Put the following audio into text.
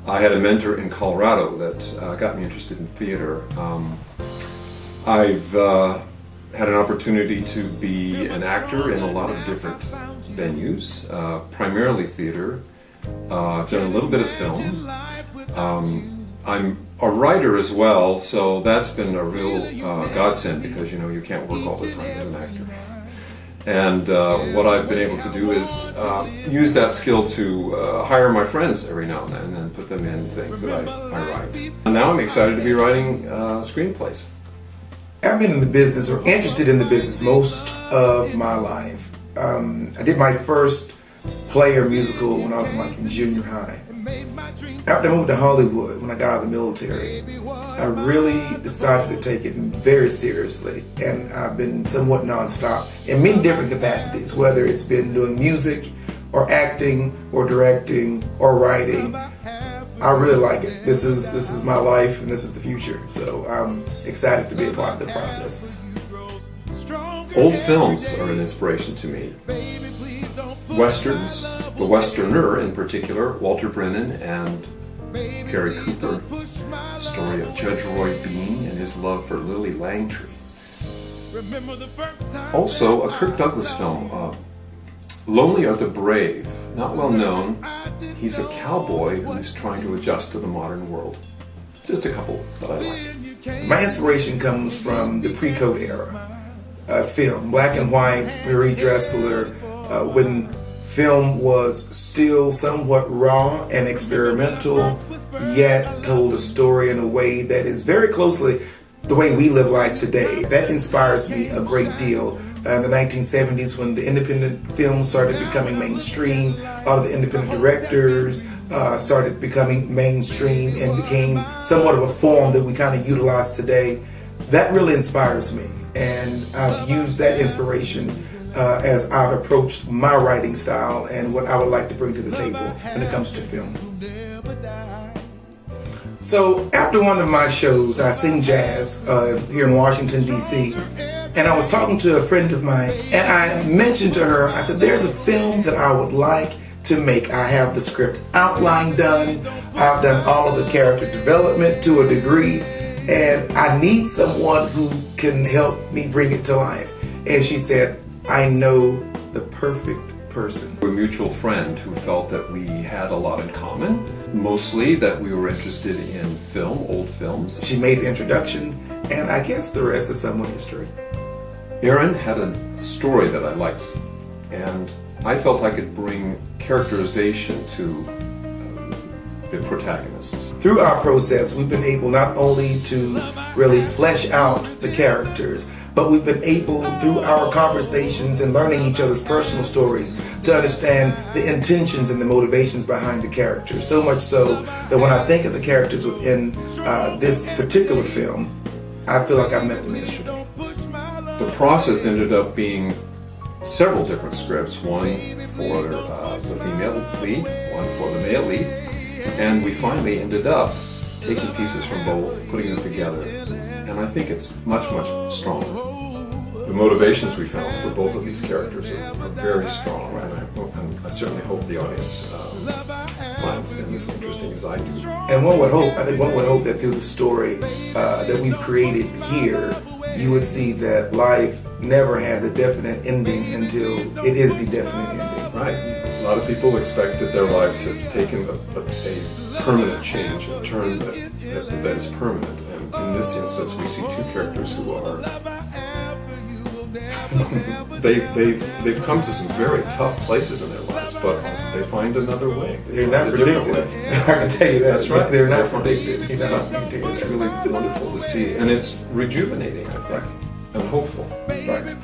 I had a mentor in Colorado that got me interested in theater. I've had an opportunity to be an actor in a lot of different venues, primarily theater. I've done a little bit of film. I'm a writer as well, so that's been a real godsend because you can't work all the time as an actor. And what I've been able to do is use that skill to hire my friends every now and then and put them in things that I write. And now I'm excited to be writing screenplays. I've been in the business or interested in the business most of my life. I did my first play or musical when I was in junior high. After I moved to Hollywood, when I got out of the military, I really decided to take it very seriously, and I've been somewhat nonstop in many different capacities, whether it's been doing music or acting or directing or writing. I really like it. This is my life and this is the future, so I'm excited to be a part of the process. Old films are an inspiration to me. Westerns, the Westerner in particular, Walter Brennan and Gary Cooper, the story of Judge Roy Bean and his love for Lily Langtry. Also, a Kirk Douglas film, Lonely Are the Brave, not well known. He's a cowboy who's trying to adjust to the modern world. Just a couple that I like. My inspiration comes from the pre-code era. Film, black and white, Marie Dressler, when film was still somewhat raw and experimental, yet told a story in a way that is very closely the way we live life today. That inspires me a great deal. In the 1970s, when the independent film started becoming mainstream, a lot of the independent directors started becoming mainstream and became somewhat of a form that we kind of utilize today. That really inspires me, and I've used that inspiration as I've approached my writing style and what I would like to bring to the table when it comes to film. So after one of my shows, I sing jazz here in Washington, D.C., and I was talking to a friend of mine, and I mentioned to her, I said, there's a film that I would like to make. I have the script outline done, I've done all of the character development to a degree, and I need someone who can help me bring it to life. And she said, I know the perfect person. A mutual friend who felt that we had a lot in common, mostly that we were interested in film, old films. She made the introduction, and I guess the rest is somewhat history. Erin had a story that I liked, and I felt I could bring characterization to the protagonists. Through our process, we've been able not only to really flesh out the characters, but we've been able, through our conversations and learning each other's personal stories, to understand the intentions and the motivations behind the characters. So much so that when I think of the characters within this particular film, I feel like I've met them yesterday. The process ended up being several different scripts, one for the female lead, one for the male lead, and we finally ended up taking pieces from both, putting them together, and I think it's much, much stronger. The motivations we found for both of these characters are very strong, and I certainly hope the audience finds them as interesting as I do. And one would hope that through the story that we've created here, you would see that life never has a definite ending until it is the definite ending. Right. A lot of people expect that their lives have taken a permanent change, a turn that is permanent. And in this instance, we see two characters who are they've come to some very tough places in their lives, but they find another way. They're not predicted. I can tell you that. That's right. They're not predicted. It's really wonderful to see, and it's rejuvenating, I think, and hopeful. Right.